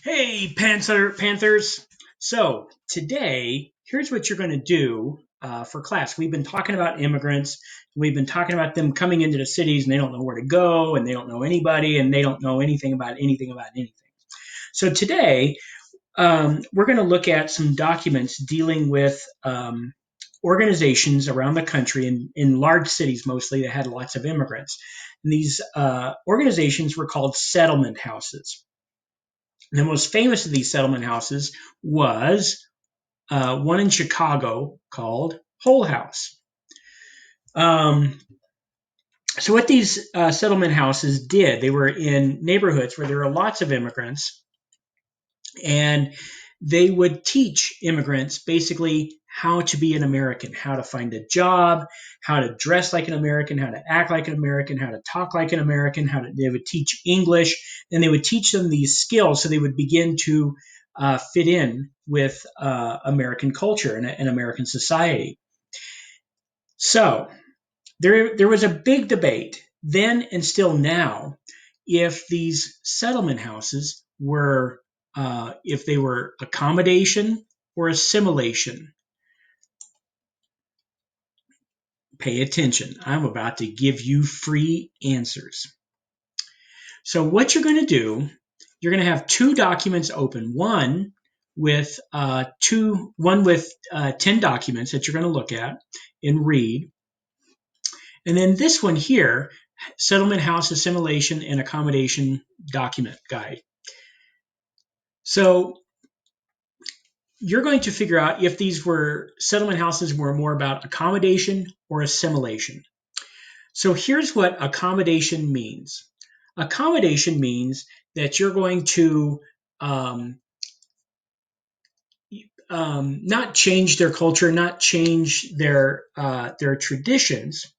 Hey, Panthers. So today, here's what you're going to do for class. We've been talking about immigrants. We've been talking about them coming into the cities and they don't know where to go and they don't know anybody and they don't know anything about anything about anything. So today, we're going to look at some documents dealing with organizations around the country in large cities mostly that had lots of immigrants. And these organizations were called settlement houses. The most famous of these settlement houses was one in Chicago called Hull House. Um, so, what these settlement houses did, they were in neighborhoods where there were lots of immigrants, and they would teach immigrants basically how to be an American, how to find a job, how to dress like an American, how to act like an American, how to talk like an American, they would teach English, and they would teach them these skills so they would begin to fit in with American culture and American society. So there was a big debate then and still now if these settlement houses were if they were accommodation or assimilation. Pay attention. I'm about to give you free answers. So what you're going to do, you're going to have two documents open. One with 10 documents that you're going to look at and read, and then this one here, settlement house assimilation and accommodation document guide. So you're going to figure out if these were settlement houses were more about accommodation or assimilation. So here's what accommodation means. Accommodation means that you're going to um, not change their culture, not change their traditions,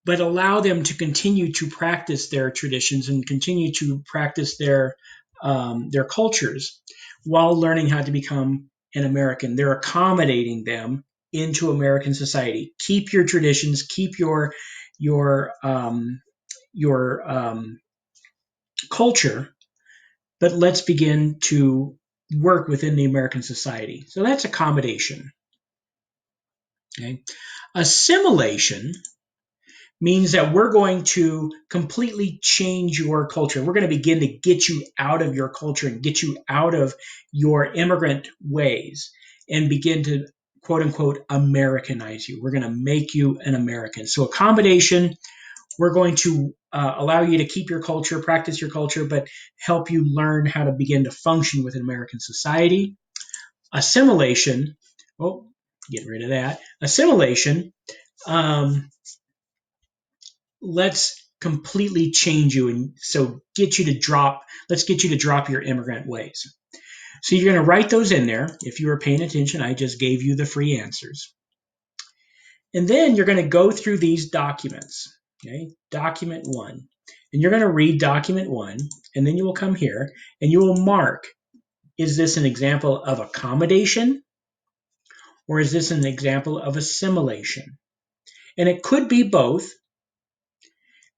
but allow them to continue to practice their traditions and continue to practice their cultures while learning how to become an American. They're accommodating them into American society. Keep your traditions, keep your culture, but let's begin to work within the American society. So that's accommodation. Okay, assimilation means that we're going to completely change your culture. We're going to begin to get you out of your culture and get you out of your immigrant ways and begin to quote unquote Americanize you. We're going to make you an American. So, accommodation, we're going to allow you to keep your culture, practice your culture, but help you learn how to begin to function within American society. Assimilation, oh, get rid of that. Assimilation, um, let's completely change you and so let's get you to drop your immigrant ways. So you're going to write those in there. If you were paying attention, I just gave you the free answers. And then you're going to go through these documents. Okay, document one. And you're going to read document one, and then you will come here and you will mark, is this an example of accommodation or is this an example of assimilation? And it could be both.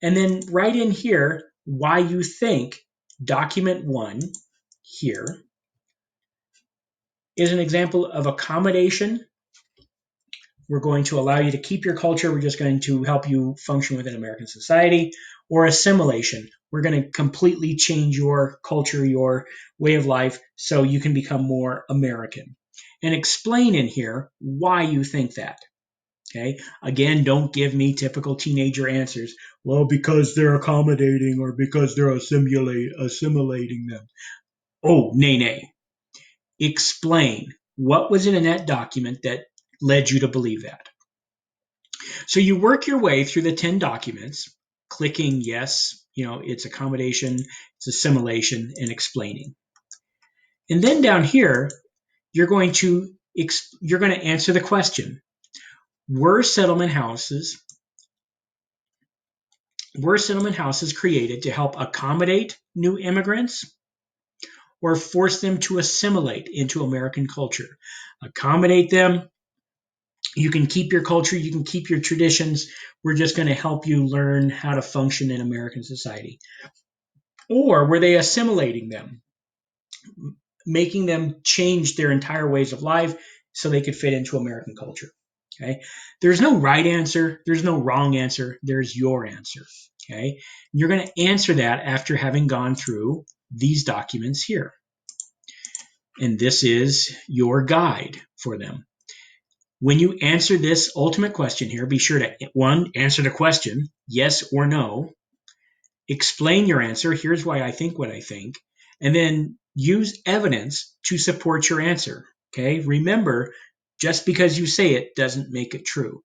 And then write in here why you think document one here is an example of accommodation. We're going to allow you to keep your culture. We're just going to help you function within American society. Or assimilation. We're going to completely change your culture, your way of life, so you can become more American. And explain in here why you think that. Okay. Again, don't give me typical teenager answers. Well, because they're accommodating or because they're assimilating them. Oh, nay, nay. Explain what was in that document that led you to believe that. So you work your way through the 10 documents, clicking yes, it's accommodation, it's assimilation, and explaining. And then down here, you're going to answer the question: Were settlement houses created to help accommodate new immigrants or force them to assimilate into American culture? Accommodate them. You can keep your culture, you can keep your traditions. We're just going to help you learn how to function in American society. Or were they assimilating them? making them change their entire ways of life so they could fit into American culture. Okay. There's no right answer. There's no wrong answer. There's your answer. Okay. You're going to answer that after having gone through these documents here. And this is your guide for them. When you answer this ultimate question here, be sure to, one, answer the question, yes or no. Explain your answer. Here's why I think what I think. And then use evidence to support your answer. Okay. Remember, just because you say it doesn't make it true.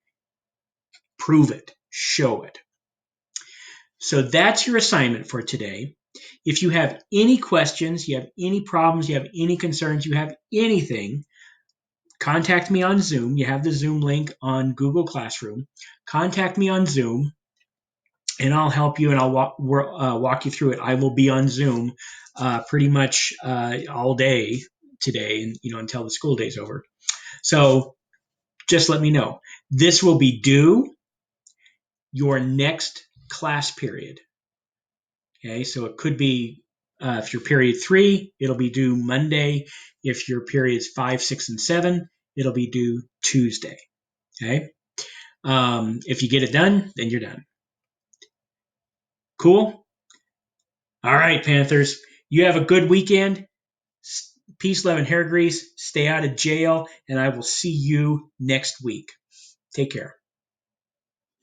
Prove it. Show it. So that's your assignment for today. If you have any questions, you have any problems, you have any concerns, you have anything, contact me on Zoom. You have the Zoom link on Google Classroom. Contact me on Zoom, and I'll help you and I'll walk you through it. I will be on Zoom pretty much all day today, and until the school day's over. So just let me know. This will be due your next class period. Okay, so it could be if you're period 3, it'll be due Monday. If your periods 5, 6, and 7, it'll be due Tuesday. Okay. If you get it done, then you're done. Cool. All right, Panthers. You have a good weekend. Peace, love, and hair grease. Stay out of jail, and I will see you next week. Take care.